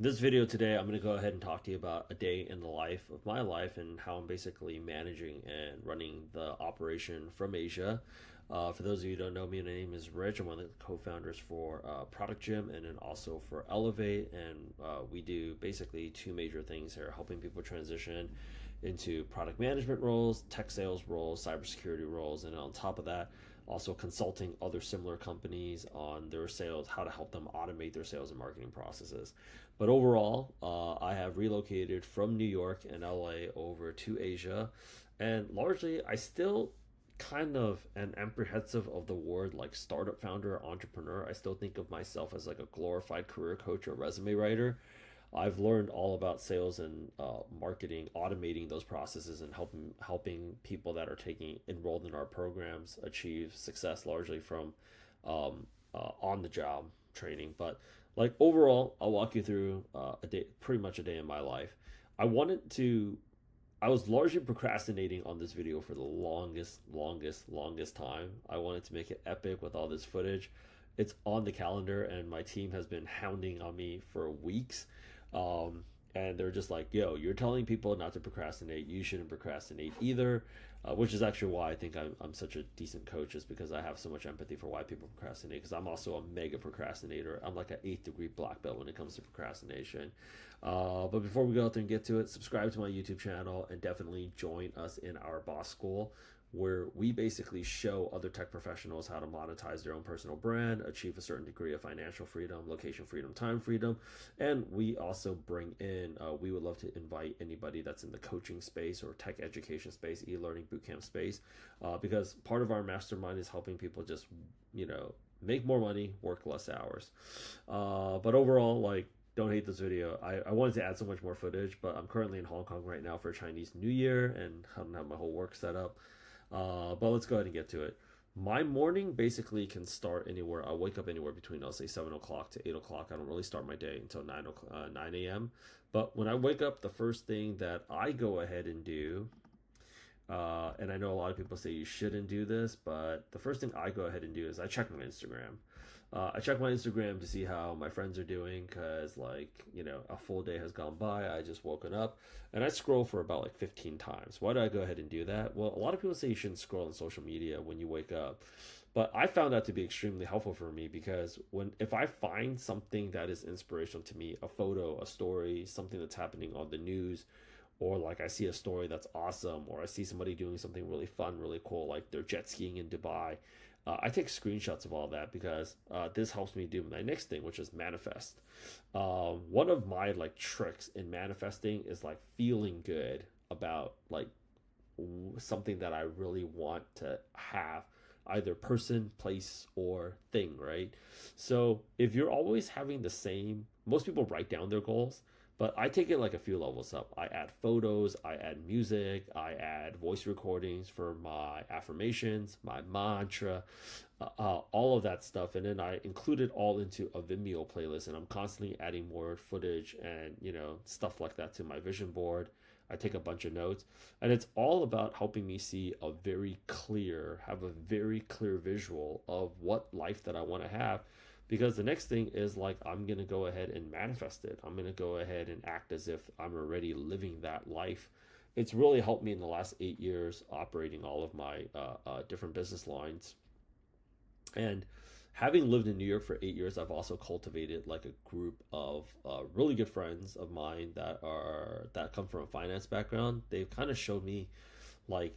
This video today, I'm going to go ahead and talk to you about a day in the life of my life and how I'm basically managing and running the operation from Asia. For those of you who don't know me, my name is Rich. I'm one of the co-founders for Product Gym and then also for Elevate. And we do basically two major things here, helping people transition into product management roles, tech sales roles, cybersecurity roles, and on top of that, also consulting other similar companies on their sales, how to help them automate their sales and marketing processes. But overall, I have relocated from New York and LA over to Asia, and largely I still kind of am apprehensive of the word like startup founder or entrepreneur. I still think of myself as like a glorified career coach or resume writer. I've learned all about sales and marketing, automating those processes, and helping people that are taking enrolled in our programs achieve success largely from on the job training. But like overall, I'll walk you through a day, pretty much a day in my life. I wanted to. I was largely procrastinating on this video for the longest time. I wanted to make it epic with all this footage. It's on the calendar, and my team has been hounding on me for weeks. And they're just like, yo, you're telling people not to procrastinate. You shouldn't procrastinate either, which is actually why I think I'm such a decent coach, is because I have so much empathy for why people procrastinate, because I'm also a mega procrastinator. I'm like an 8th degree black belt when it comes to procrastination. But before we go out there and get to it, subscribe to my YouTube channel and definitely join us in our boss school, where we basically show other tech professionals how to monetize their own personal brand, achieve a certain degree of financial freedom, location freedom, time freedom. And we also bring in, we would love to invite anybody that's in the coaching space or tech education space, e-learning bootcamp space, because part of our mastermind is helping people just, make more money, work less hours. But overall, like, don't hate this video. I wanted to add so much more footage, but I'm currently in Hong Kong right now for Chinese New Year, and I don't have my whole work set up. But let's go ahead and get to it. My morning basically can start anywhere. I wake up anywhere between, I'll say, 7 o'clock to 8 o'clock. I don't really start my day until 9 a.m. But when I wake up, the first thing that I go ahead and do, and I know a lot of people say you shouldn't do this, but the first thing I go ahead and do is I check my Instagram. I check my Instagram to see how my friends are doing, because a full day has gone by. I just woken up, and I scroll for about like 15 times. Why do I go ahead and do that? Well, a lot of people say you shouldn't scroll on social media when you wake up, but I found that to be extremely helpful for me, because if I find something that is inspirational to me, a photo, a story, something that's happening on the news, or like I see a story that's awesome, or I see somebody doing something really fun, really cool, like they're jet skiing in Dubai, I take screenshots of all that, because this helps me do my next thing, which is manifest. One of my like tricks in manifesting is like feeling good about like something that I really want to have, either person, place, or thing, right? So if you're always having the same, most people write down their goals, but I take it like a few levels up. I add photos, I add music, I add voice recordings for my affirmations, my mantra, all of that stuff. And then I include it all into a Vimeo playlist, and I'm constantly adding more footage and, stuff like that to my vision board. I take a bunch of notes, and it's all about helping me see have a very clear visual of what life that I want to have. Because the next thing is like, I'm going to go ahead and manifest it. I'm going to go ahead and act as if I'm already living that life. It's really helped me in the last 8 years operating all of my different business lines. And having lived in New York for 8 years, I've also cultivated like a group of really good friends of mine that come from a finance background. They've kind of showed me like,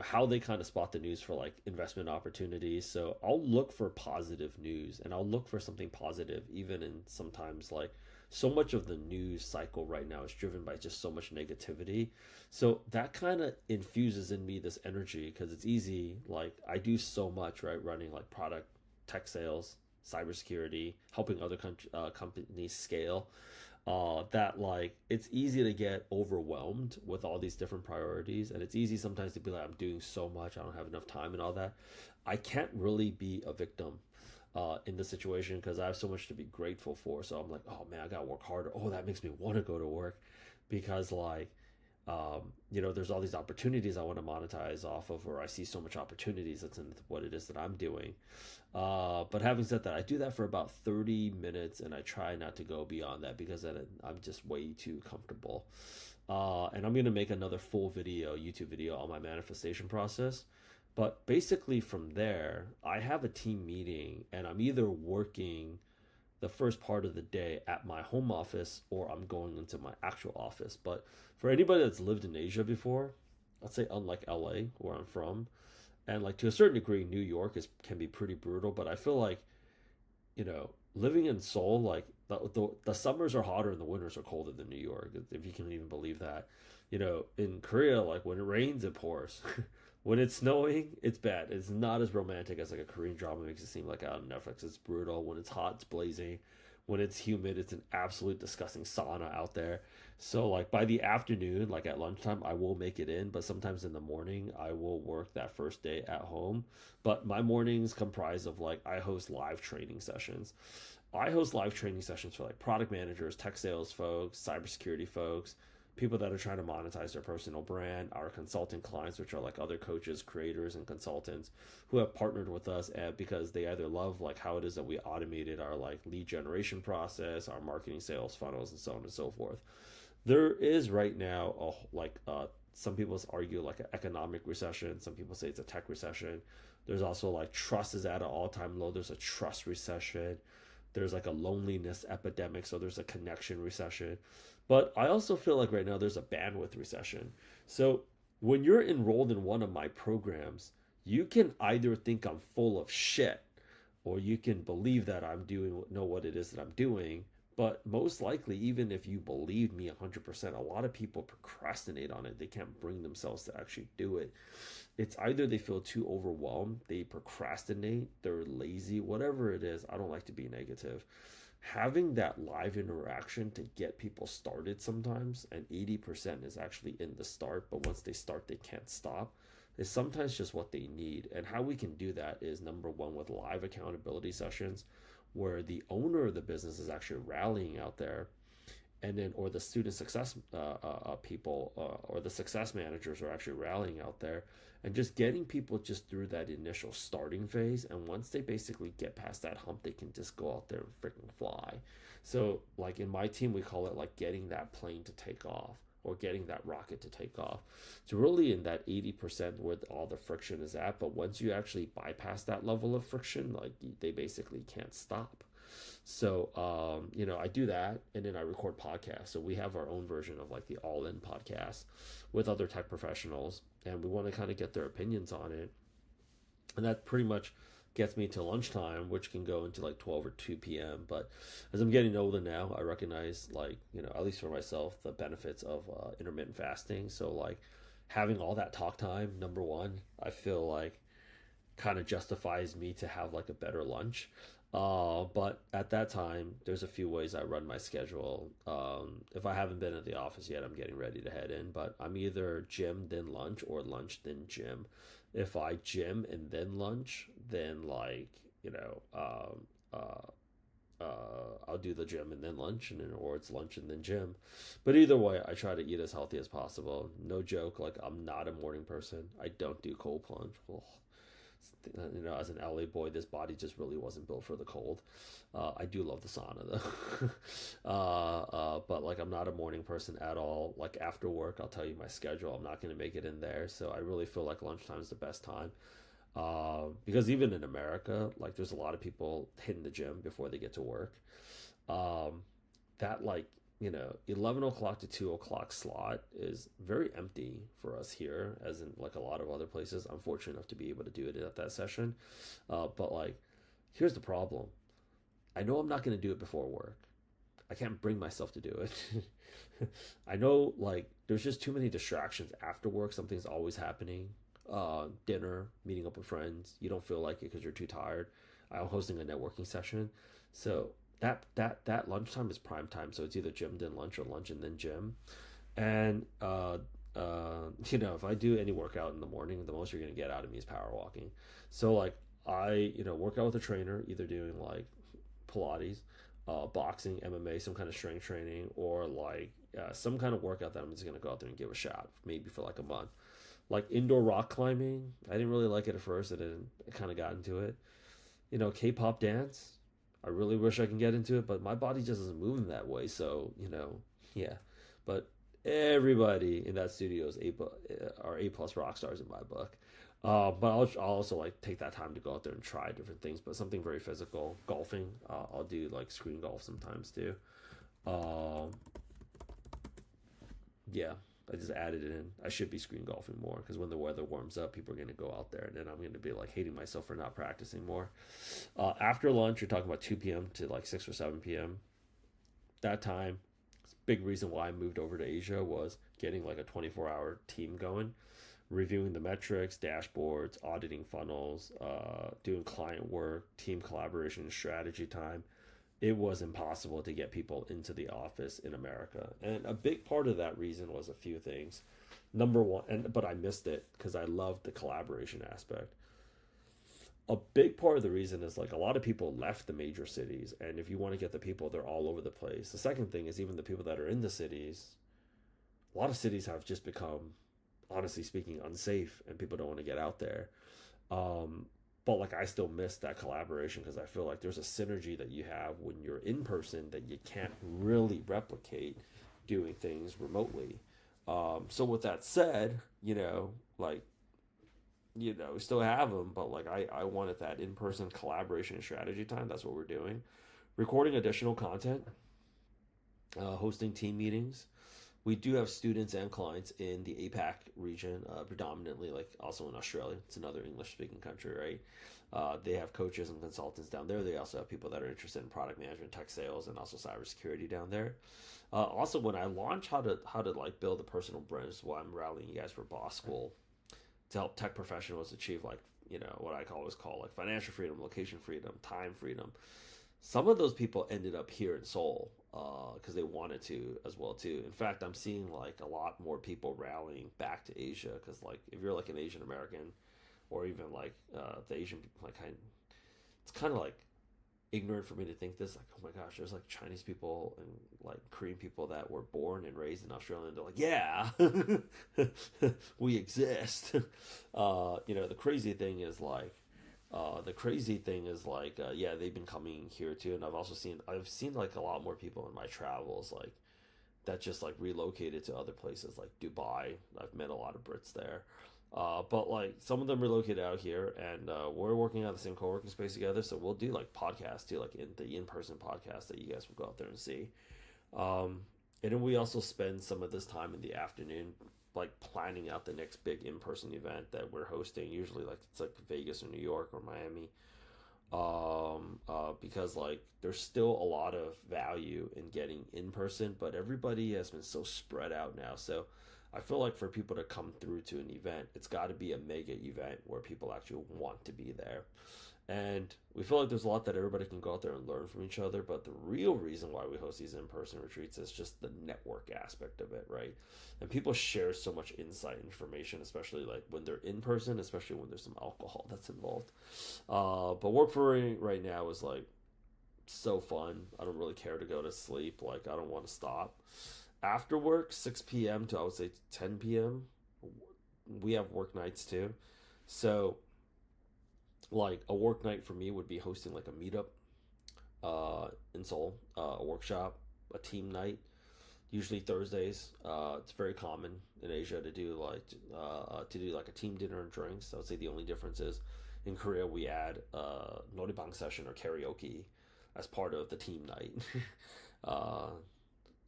how they kind of spot the news for like investment opportunities. So I'll look for positive news, and I'll look for something positive, even in sometimes like so much of the news cycle right now is driven by just so much negativity. So that kind of infuses in me this energy, because it's easy. Like I do so much, right? Running like product, tech sales, cybersecurity, helping other companies scale, that like it's easy to get overwhelmed with all these different priorities, and it's easy sometimes to be like, I'm doing so much, I don't have enough time and all that. I can't really be a victim in this situation, because I have so much to be grateful for. So I'm like, oh man, I gotta work harder. Oh, that makes me want to go to work, because like There's all these opportunities I want to monetize off of, or I see so much opportunities that's in what it is that I'm doing. But having said that, I do that for about 30 minutes and I try not to go beyond that because then I'm just way too comfortable. And I'm going to make another full video, YouTube video on my manifestation process. But basically, from there, I have a team meeting and I'm either working the first part of the day at my home office or I'm going into my actual office. But for anybody that's lived in Asia before, let's say unlike LA, where I'm from, and like to a certain degree, New York can be pretty brutal. But I feel like living in Seoul, like the summers are hotter and the winters are colder than New York, if you can even believe that. In Korea, like when it rains, it pours. When it's snowing, it's bad. It's not as romantic as like a Korean drama makes it seem like out on Netflix. It's brutal. When it's hot, it's blazing. When it's humid, it's an absolute disgusting sauna out there. So like by the afternoon, like at lunchtime, I will make it in, but sometimes in the morning, I will work that first day at home. But my mornings comprise of like I host live training sessions. I host live training sessions for like product managers, tech sales folks, cybersecurity folks, people that are trying to monetize their personal brand, our consulting clients, which are like other coaches, creators, and consultants who have partnered with us because they either love like how it is that we automated our like lead generation process, our marketing sales funnels, and so on and so forth. There is right now some people argue like an economic recession. Some people say it's a tech recession. There's also like trust is at an all-time low. There's a trust recession. There's like a loneliness epidemic. So there's a connection recession. But I also feel like right now there's a bandwidth recession. So when you're enrolled in one of my programs, you can either think I'm full of shit or you can believe that know what it is that I'm doing. But most likely, even if you believe me 100%, a lot of people procrastinate on it. They can't bring themselves to actually do it. It's either they feel too overwhelmed, they procrastinate, they're lazy, whatever it is. I don't like to be negative. Having that live interaction to get people started sometimes, and 80% is actually in the start, but once they start, they can't stop, is sometimes just what they need. And how we can do that is number one, with live accountability sessions where the owner of the business is actually rallying out there, and then or the student success people or the success managers are actually rallying out there and just getting people just through that initial starting phase. And once they basically get past that hump, they can just go out there and freaking fly. So like in my team, we call it like getting that plane to take off or getting that rocket to take off. It's really in that 80% where all the friction is at. But once you actually bypass that level of friction, like they basically can't stop. So, I do that and then I record podcasts. So we have our own version of like the All In podcast with other tech professionals, and we want to kind of get their opinions on it. And that pretty much gets me to lunchtime, which can go into like 12 or 2 p.m. But as I'm getting older now, I recognize like, at least for myself, the benefits of intermittent fasting. So like having all that talk time, number one, I feel like kind of justifies me to have like a better lunch. But at that time, there's a few ways I run my schedule. If I haven't been at the office yet, I'm getting ready to head in, but I'm either gym then lunch or lunch then gym. If I gym and then lunch, then like, I'll do the gym and then lunch, and then or it's lunch and then gym. But either way, I try to eat as healthy as possible. No joke, like I'm not a morning person. I don't do cold plunge. Ugh. As an LA boy, this body just really wasn't built for the cold. I do love the sauna though. But like I'm not a morning person at all. Like after work, I'll tell you my schedule. I'm not going to make it in there. So I really feel like lunchtime is the best time. Because even in America, like there's a lot of people hitting the gym before they get to work. That like 11 o'clock to 2 o'clock slot is very empty for us here, as in like a lot of other places. I'm fortunate enough to be able to do it at that session. But like, here's the problem. I know I'm not going to do it before work. I can't bring myself to do it. I know like there's just too many distractions after work. Something's always happening. Dinner, meeting up with friends. You don't feel like it because you're too tired. I'm hosting a networking session. So that lunchtime is prime time. So it's either gym then lunch or lunch and then gym. And if I do any workout in the morning, the most you're gonna get out of me is power walking. So like I work out with a trainer, either doing like Pilates, boxing, MMA, some kind of strength training, or like some kind of workout that I'm just gonna go out there and give a shot, maybe for like a month. Like indoor rock climbing, I didn't really like it at first, and then I kind of got into it. K-pop dance. I really wish I can get into it, but my body just isn't moving that way. So yeah. But everybody in that studio is are A+ rock stars in my book. But I'll also like take that time to go out there and try different things. But something very physical, golfing. I'll do like screen golf sometimes too. Um, yeah, I just added it in. I should be screen golfing more because when the weather warms up, people are going to go out there, and then I'm going to be like hating myself for not practicing more. After lunch, you're talking about 2 p.m. to like 6 or 7 p.m. That time, big reason why I moved over to Asia was getting like a 24-hour team going, reviewing the metrics, dashboards, auditing funnels, doing client work, team collaboration, strategy time. It was impossible to get people into the office in America. And a big part of that reason was a few things. Number one, but I missed it because I loved the collaboration aspect. A big part of the reason is like a lot of people left the major cities, and if you want to get the people, they're all over the place. The second thing is even the people that are in the cities, a lot of cities have just become, honestly speaking, unsafe, and people don't want to get out there. Um, but like I still miss that collaboration because I feel like there's a synergy that you have when you're in person that you can't really replicate doing things remotely. So with that said, like we still have them, but like I wanted that in person collaboration and strategy time. That's what we're doing. Recording additional content, hosting team meetings. We do have students and clients in the APAC region, predominantly, like also in Australia. It's another English speaking country, right? They have coaches and consultants down there. They also have people that are interested in product management, tech sales, and also cybersecurity down there. Also, when I launch how to like build a personal brand, is why I'm rallying you guys for Boss School to help tech professionals achieve like what I always call like financial freedom, location freedom, time freedom. Some of those people ended up here in Seoul because they wanted to as well too. In fact, I'm seeing like a lot more people rallying back to Asia because like if you're like an Asian American or even like the Asian like it's kind of like ignorant for me to think this like, oh my gosh, there's like Chinese people and like Korean people that were born and raised in Australia, and they're like, yeah, we exist. The crazy thing is like yeah, they've been coming here too, and I've seen like a lot more people in my travels like that just like relocated to other places like Dubai. I've met a lot of Brits there. But like some of them relocated out here, and we're working out the same co-working space together. So we'll do like podcasts too, like in-person podcasts that you guys will go out there and see. And then we also spend some of this time in the afternoon, like planning out the next big in-person event that we're hosting. Usually, like it's like Vegas or New York or Miami, because like there's still a lot of value in getting in person, but everybody has been so spread out now. So I feel like for people to come through to an event, it's got to be a mega event where people actually want to be there. And we feel like there's a lot that everybody can go out there and learn from each other. But the real reason why we host these in person retreats is just the network aspect of it, right? And people share so much insight and information, especially like when they're in person, especially when there's some alcohol that's involved. But work for me right now is like so fun. I don't really care to go to sleep. Like, I don't want to stop. After work, 6 p.m. to I would say 10 p.m., we have work nights too. So, like, a work night for me would be hosting like a meetup in Seoul, a workshop, a team night, usually Thursdays. It's very common in Asia to do like a team dinner and drinks. I would say the only difference is in Korea we add noraebang session or karaoke as part of the team night. uh,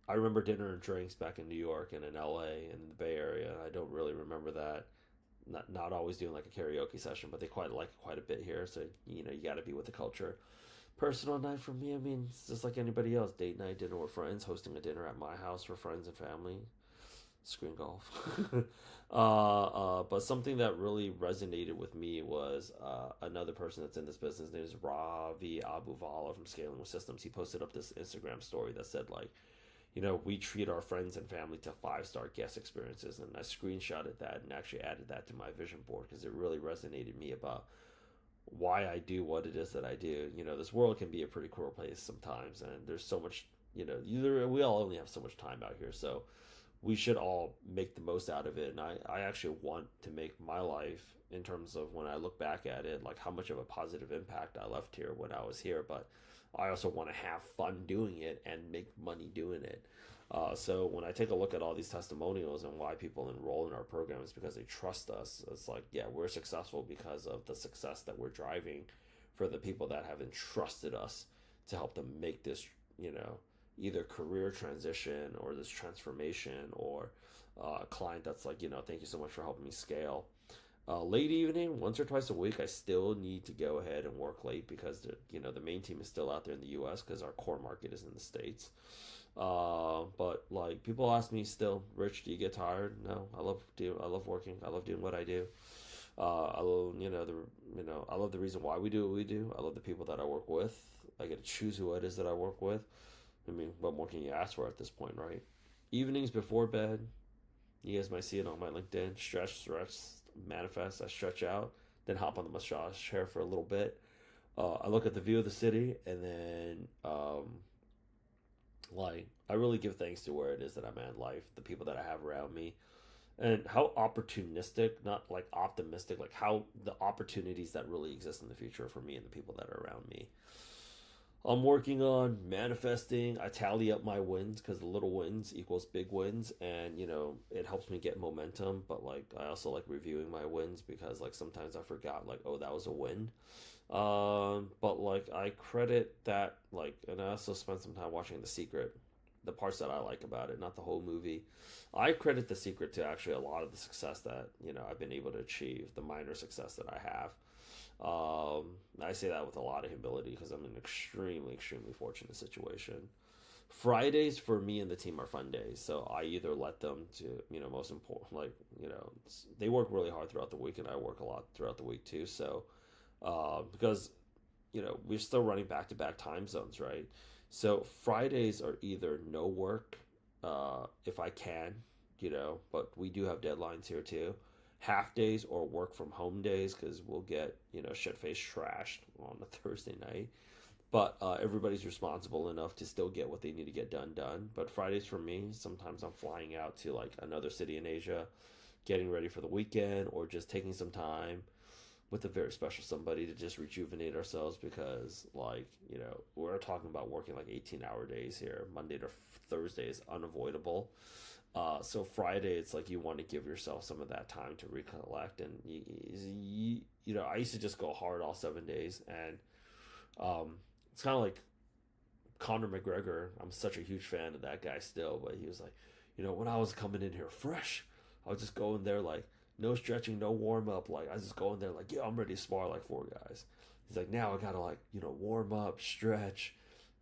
I remember dinner and drinks back in New York and in LA and the Bay Area. I don't really remember that. Not always doing like a karaoke session, but they quite like it quite a bit here. So you got to be with the culture. Personal night for me, I mean, it's just like anybody else. Date night, dinner with friends, hosting a dinner at my house for friends and family, screen golf. But something that really resonated with me was another person that's in this business. His name is Ravi Abuvala from Scaling with Systems. He posted up this Instagram story that said like, we treat our friends and family to 5-star guest experiences. And I screenshotted that and actually added that to my vision board because it really resonated me about why I do what it is that I do. This world can be a pretty cruel place sometimes, and there's so much we all only have so much time out here, so we should all make the most out of it. And I actually want to make my life, in terms of when I look back at it, like how much of a positive impact I left here when I was here. But I also want to have fun doing it and make money doing it. So when I take a look at all these testimonials and why people enroll in our program, is because they trust us. It's like, yeah, we're successful because of the success that we're driving for the people that have entrusted us to help them make this, either career transition or this transformation, or a client that's like, thank you so much for helping me scale. Late evening, once or twice a week, I still need to go ahead and work late because the main team is still out there in the U.S. because our core market is in the States. But like people ask me still, Rich, do you get tired? No, I love working. I love doing what I do. I love I love the reason why we do what we do. I love the people that I work with. I get to choose who it is that I work with. I mean, what more can you ask for at this point, right? Evenings before bed, you guys might see it on my LinkedIn. Stretch, manifest. I stretch out, then hop on the massage chair for a little bit. I look at the view of the city, and then I really give thanks to where it is that I'm at in life, the people that I have around me, and how opportunistic, not like optimistic, like how the opportunities that really exist in the future for me and the people that are around me. I'm working on manifesting. I tally up my wins because the little wins equals big wins, and it helps me get momentum. But like, I also like reviewing my wins because like sometimes I forgot like, oh, that was a win. But like I credit that, like, and I also spent some time watching The Secret, the parts that I like about it, not the whole movie. I credit The Secret to actually a lot of the success that I've been able to achieve, the minor success that I have. I say that with a lot of humility because I'm in an extremely, extremely fortunate situation. Fridays for me and the team are fun days, so I either let them to, most important, like, they work really hard throughout the week, and I work a lot throughout the week too. So, because, we're still running back to back time zones, right? So Fridays are either no work, if I can, but we do have deadlines here too. Half days or work from home days because we'll get shit face trashed on a Thursday night. But everybody's responsible enough to still get what they need to get done. But Fridays for me, sometimes I'm flying out to like another city in Asia, getting ready for the weekend, or just taking some time with a very special somebody to just rejuvenate ourselves because like we're talking about working like 18-hour days here. Monday to Thursday is unavoidable. So Friday, it's like you want to give yourself some of that time to recollect, and I used to just go hard all 7 days, and it's kind of like Conor McGregor. I'm such a huge fan of that guy still, but he was like, when I was coming in here fresh, I was just going there like no stretching, no warm up, like I was just going there like, yeah, I'm ready to spar like 4 guys. He's like, now I gotta like warm up, stretch,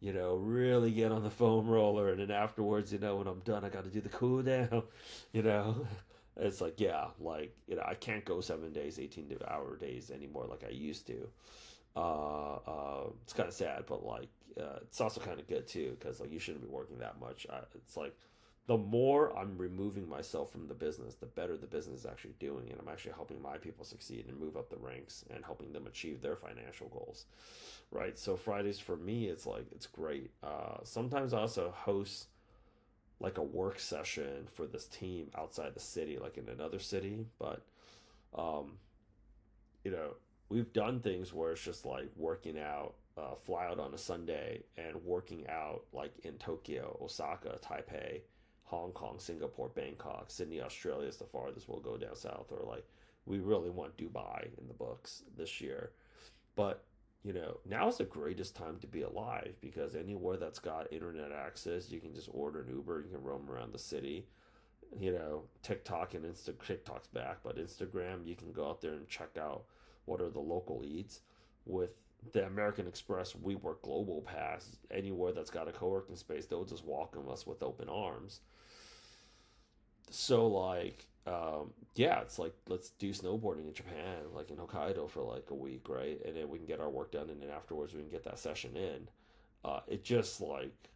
really get on the foam roller. And then afterwards, when I'm done, I got to do the cool down, It's like, yeah, like, I can't go 7 days, 18-hour days anymore like I used to. It's kind of sad, but like, it's also kind of good too, because like you shouldn't be working that much. It's like, the more I'm removing myself from the business, the better the business is actually doing, and I'm actually helping my people succeed and move up the ranks and helping them achieve their financial goals, right? So Fridays for me, it's like it's great. Sometimes I also host like a work session for this team outside the city, like in another city, but um, we've done things where it's just like working out. Fly out on a Sunday and working out like in Tokyo, Osaka, Taipei, Hong Kong, Singapore, Bangkok, Sydney, Australia is the farthest we'll go down south, or like we really want Dubai in the books this year. But now is the greatest time to be alive because anywhere that's got internet access, you can just order an Uber, you can roam around the city. TikTok and TikTok's back, but Instagram, you can go out there and check out what are the local eats with the American Express WeWork Global Pass. Anywhere that's got a co-working space, they'll just welcome us with open arms. So like, yeah, it's like let's do snowboarding in Japan, like in Hokkaido for like a week, right? And then we can get our work done, and then afterwards we can get that session in. It just like,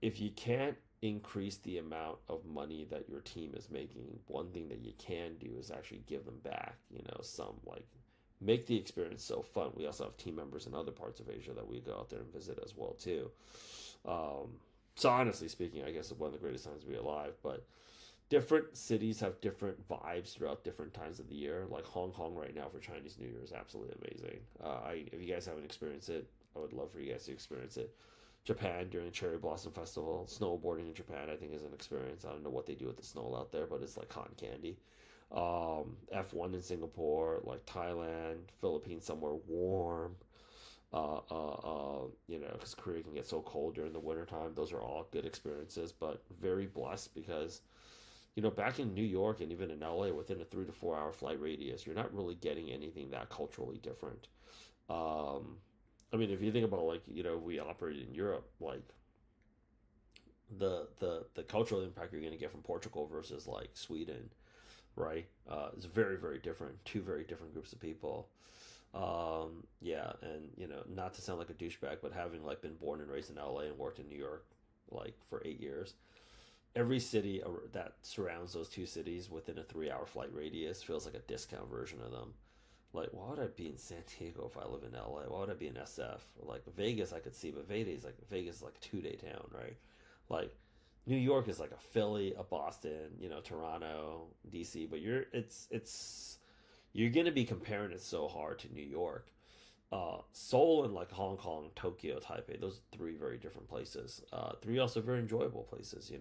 if you can't increase the amount of money that your team is making, one thing that you can do is actually give them back, some like make the experience so fun. We also have team members in other parts of Asia that we go out there and visit as well too. So honestly speaking, I guess it's one of the greatest times to be alive. But different cities have different vibes throughout different times of the year. Like Hong Kong right now for Chinese New Year is absolutely amazing. If you guys haven't experienced it, I would love for you guys to experience it. Japan during Cherry Blossom Festival, snowboarding in Japan, I think is an experience. I don't know what they do with the snow out there, but it's like cotton candy. F1 in Singapore, like Thailand, Philippines, somewhere warm. Because Korea can get so cold during the wintertime. Those are all good experiences, but very blessed because, back in New York and even in LA, within a 3 to 4 hour flight radius, you're not really getting anything that culturally different. Um, I mean, if you think about like, we operate in Europe, like the cultural impact you're going to get from Portugal versus like Sweden, right? It's very, very different. Two very different groups of people. Yeah, and not to sound like a douchebag, but having like been born and raised in LA and worked in New York like for 8 years, every city that surrounds those two cities within a 3 hour flight radius feels like a discount version of them. Like, why would I be in San Diego if I live in LA? Why would I be in SF? Or like Vegas, I could see, but Vegas is like a 2 day town, right? Like New York is like a Philly, a Boston, Toronto, DC, but you're gonna be comparing it so hard to New York. Seoul and like Hong Kong, Tokyo, Taipei, those are three very different places. Three also very enjoyable places.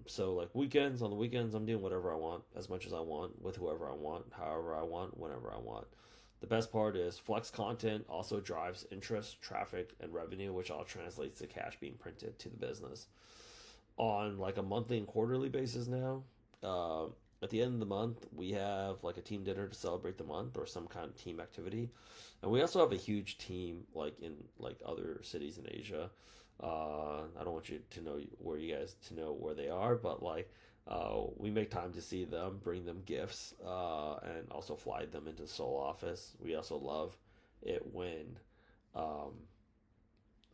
So like on the weekends, I'm doing whatever I want, as much as I want, with whoever I want, however I want, whenever I want. The best part is flex content also drives interest, traffic, and revenue, which all translates to cash being printed to the business. On like a monthly and quarterly basis now, at the end of the month, we have like a team dinner to celebrate the month or some kind of team activity. And we also have a huge team like in like other cities in Asia. I don't want you to know where they are, but like we make time to see them, bring them gifts, and also fly them into the Seoul office. We also love it when um,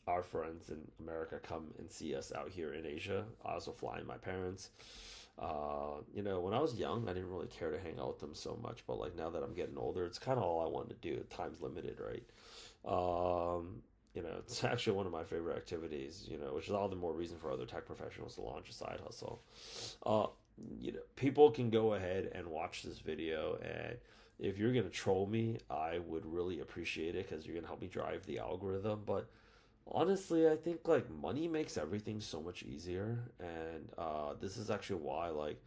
our friends in America come and see us out here in Asia. I also fly in my parents. When I was young, I didn't really care to hang out with them so much, but like now that I'm getting older, it's kind of all I want to do. Time's limited, right? It's actually one of my favorite activities, which is all the more reason for other tech professionals to launch a side hustle. Uh, People can go ahead and watch this video, and if you're gonna troll me, I would really appreciate it because you're gonna help me drive the algorithm. But honestly, I think like money makes everything so much easier, and this is actually why like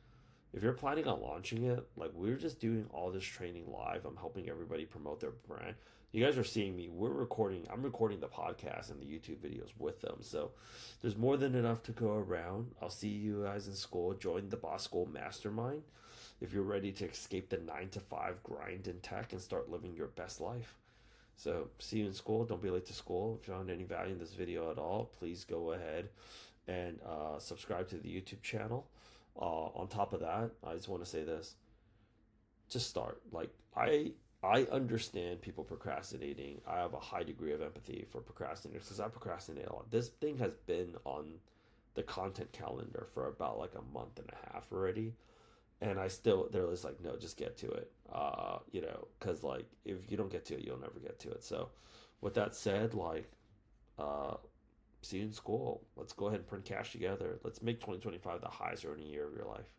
if you're planning on launching it, like we're just doing all this training live. I'm helping everybody promote their brand. You guys are seeing me. I'm recording the podcast and the YouTube videos with them. So there's more than enough to go around. I'll see you guys in school. Join the Boss School Mastermind if you're ready to escape the 9 to 5 grind in tech and start living your best life. So see you in school. Don't be late to school. If you found any value in this video at all, please go ahead and subscribe to the YouTube channel. On top of that, I just want to say this: just start. Like I understand people procrastinating. I have a high degree of empathy for procrastinators because I procrastinate a lot. This thing has been on the content calendar for about like a month and a half already, and they're just like, no, just get to it. Because like if you don't get to it, you'll never get to it. So with that said, like uh see you in school. Let's go ahead and print cash together. Let's make 2025 the highest earning year of your life.